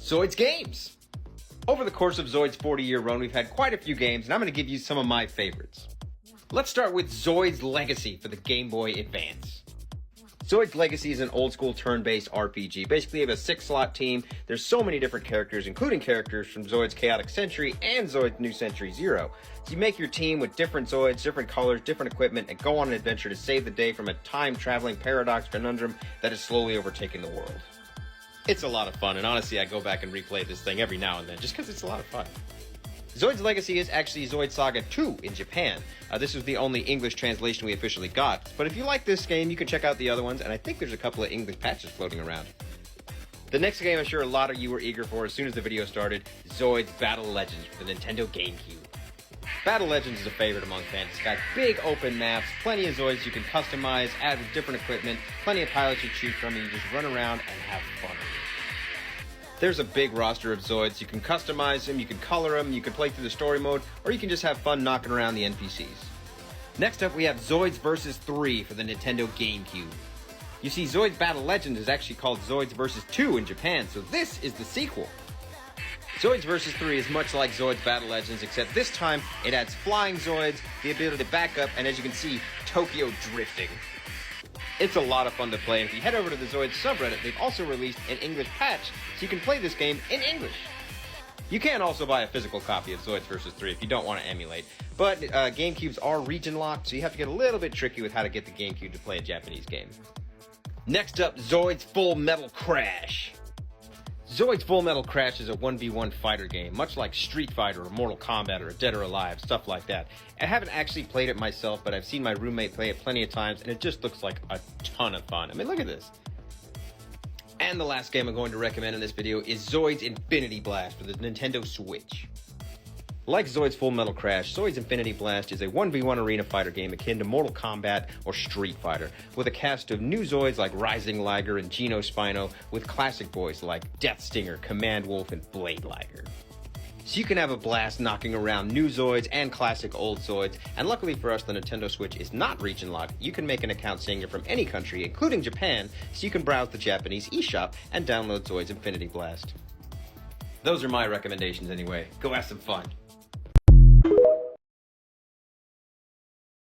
Zoids games. Over the course of Zoids' 40-year run, we've had quite a few games, and I'm going to give you some of my favorites. Let's start with Zoids Legacy for the Game Boy Advance. Zoids Legacy is an old-school turn-based RPG. Basically, you have a 6-slot team. There's so many different characters, including characters from Zoids Chaotic Century and Zoids New Century Zero. So you make your team with different Zoids, different colors, different equipment, and go on an adventure to save the day from a time-traveling paradox conundrum that is slowly overtaking the world. It's a lot of fun, and honestly, I go back and replay this thing every now and then, just because it's a lot of fun. Zoids Legacy is actually Zoids Saga 2 in Japan. This was the only English translation we officially got. But if you like this game, you can check out the other ones, and I think there's a couple of English patches floating around. The next game I'm sure a lot of you were eager for as soon as the video started, Zoids Battle Legends for the Nintendo GameCube. Battle Legends is a favorite among fans. It's got big open maps, plenty of Zoids you can customize, add with different equipment, plenty of pilots you choose from, and you just run around and have fun. There's a big roster of Zoids. You can customize them, you can color them, you can play through the story mode, or you can just have fun knocking around the NPCs. Next up, we have Zoids vs. 3 for the Nintendo GameCube. You see, Zoids Battle Legends is actually called Zoids vs. 2 in Japan, so this is the sequel. Zoids vs. 3 is much like Zoids Battle Legends, except this time it adds flying Zoids, the ability to back up, and as you can see, Tokyo drifting. It's a lot of fun to play, and if you head over to the Zoids subreddit, they've also released an English patch, so you can play this game in English. You can also buy a physical copy of Zoids vs. 3 if you don't want to emulate, but GameCubes are region-locked, so you have to get a little bit tricky with how to get the GameCube to play a Japanese game. Next up, Zoids Full Metal Crash. Zoids Full Metal Crash is a 1v1 fighter game, much like Street Fighter or Mortal Kombat or Dead or Alive, stuff like that. I haven't actually played it myself, but I've seen my roommate play it plenty of times, and it just looks like a ton of fun. I mean, look at this. And the last game I'm going to recommend in this video is Zoids Infinity Blast for the Nintendo Switch. Like Zoids Full Metal Crash, Zoids Infinity Blast is a 1v1 arena fighter game akin to Mortal Kombat or Street Fighter, with a cast of new Zoids like Rising Liger and Geno Spino, with classic boys like Death Stinger, Command Wolf, and Blade Liger. So you can have a blast knocking around new Zoids and classic old Zoids, and luckily for us, the Nintendo Switch is not region locked. You can make an account saying you're from any country, including Japan, so you can browse the Japanese eShop and download Zoids Infinity Blast. Those are my recommendations anyway. Go have some fun.